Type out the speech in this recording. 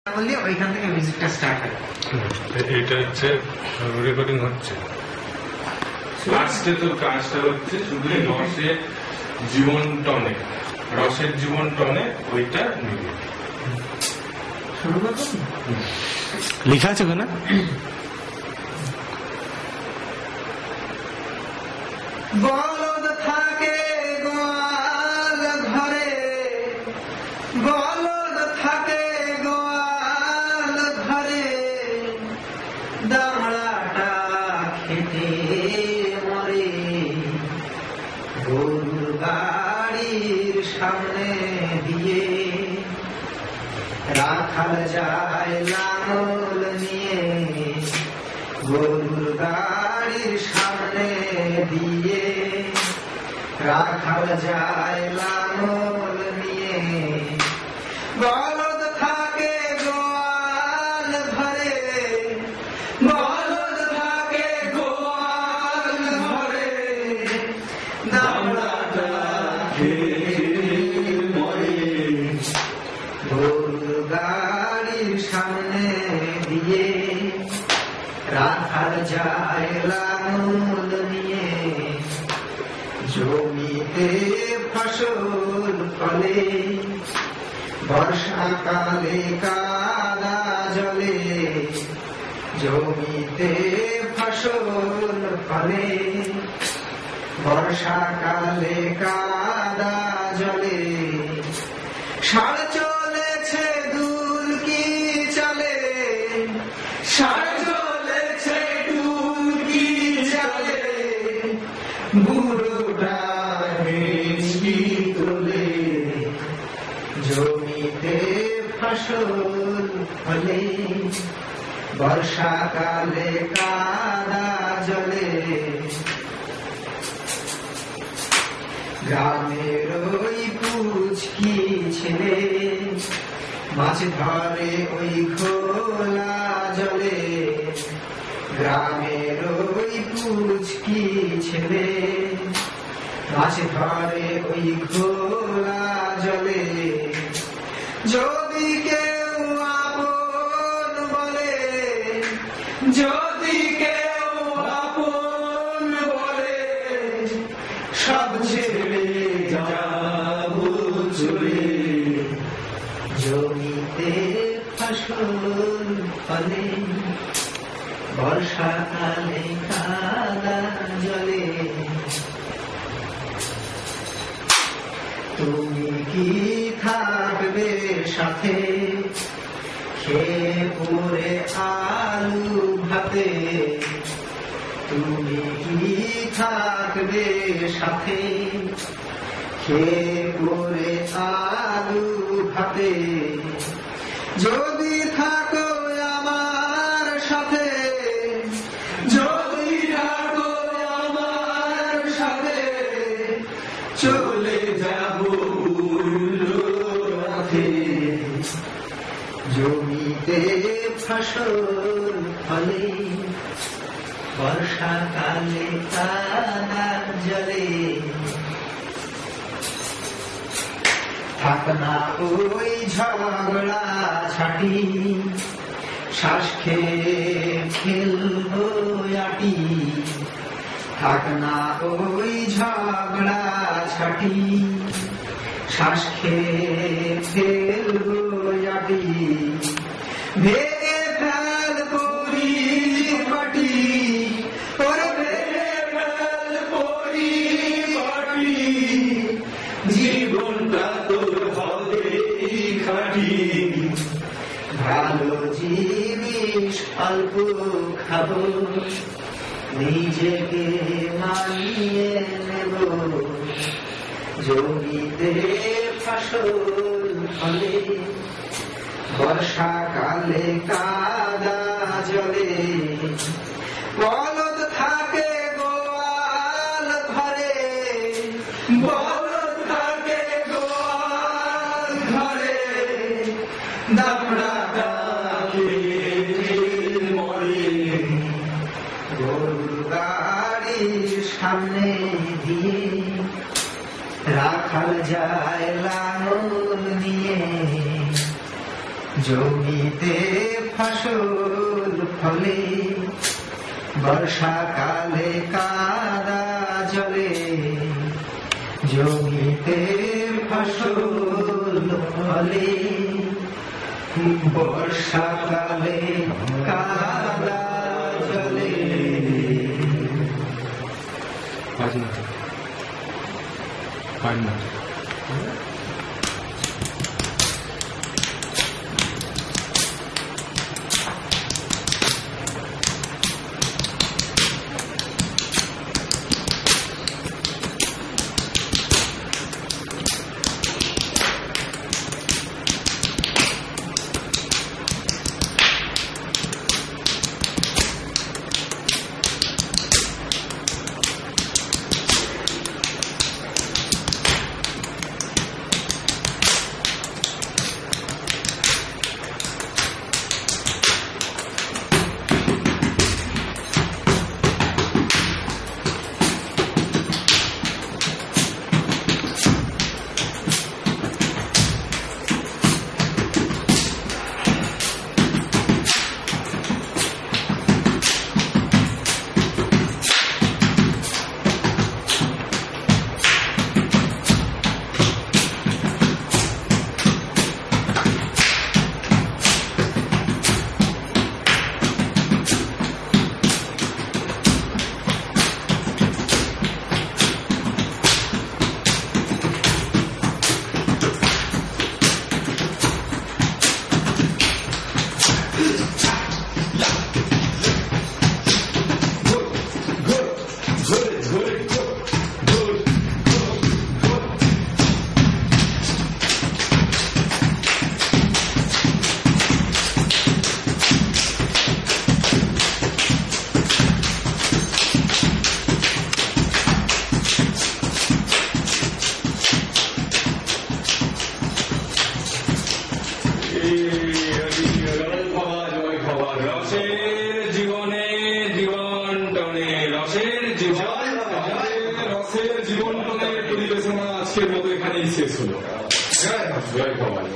ওইখান থেকে ভিজিটটা স্টার্ট হয়। এটা হচ্ছে রেকর্ডিং হচ্ছে। লাস্টে তোর কাজটা হচ্ছে শুধু রসের জীবন টনে, রসের জীবন টনে ওইটা নিবি। শুরু করবো লেখা আছে ওখানে। বলদ থাকে গোয়াল ঘরে, বলদ থাকে গোয়াল ঘরে, দামড়াটা খেতে মরে গরুর গাড়ির সামনে দিয়ে, রাখাল যায় লাঙল নিয়ে গরুর গাড়ির সামনে দিয়ে, রাখাল যায় লাঙল নিয়ে। বলদ থাকে গোয়াল ঘরে, বলদ থাকে গোয়াল ঘরে, দামড়াটা খেয়ে মরে গরুর গাড়ির সামনে দিয়ে, রাখাল যায় লাঙল নিয়ে। জমিতে ফসল ফলে বর্ষাকালে কাদা জলে, জমিতে ফসল ফলে বর্ষাকালে কাদা জলে। ষাঁড় চলেছে দুল কি চলে, ষাঁড় চলেছে দুল কি চলে, বুড়োটা হেঁচকি তোলে। জমিতে ফসল ফলে বর্ষাকালে কাদা জলে। গ্রামের ওই পুচকি ছেলে মাছ ধরে ওই খোলা জলে, গ্রামের ওই পুচকি ছেলে মাছ ধরে ওই খোলা জলে। যদি কেউ আপন বলে, যদি কেউ আপন বলে, সব ছেড়ে যাব চলে। জমিতে ফসল ফলে বর্ষাকালে কাদা জলে। তুমি কি থাকবে সাথে খেয়ে পরে আলু ভাতে, তুমি কি থাকবে সাথে খেয়ে পরে আলু ভাতে। যদি থাকো আমার সাথে, যদি থাকো আমার সাথে, চলে যাব রাতে। জমিতে ফসল ফলে বর্ষাকালে কাদা জলে। থাক না ওই ঝগড়া ছাটি, শ্বাস খেয়ে খেলবো আটি। থাক না ওই ঝগড়া ছাটি, শ্বাস খেয়ে খেলবো আটি। ভেঙে ফেল পরি পাটি, ওরে ভেঙে ফেল পরি পাটি। জীবনটা তোর হবে খাটি, ভালো জিনিস অল্প খাবো, নিজেকে মানিয়ে নেব। জমিতে ফসল ফলে বর্ষাকালে কাদা জলে। বলদ থাকে গোয়াল ঘরে, বলদ থাকে গোয়াল ঘরে, দামড়াটা খেয়ে মরে গরুর গাড়ির সামনে দিয়ে, রাখাল যায় লাঙল নিয়ে। জমিতে ফসল ফলে, বর্ষাকালে কাদা জলে, জমিতে ফসল ফলে, বর্ষাকালে কাদা জলে। আজকের মতো এখানেই শেষ হলো। জয় ভবানী।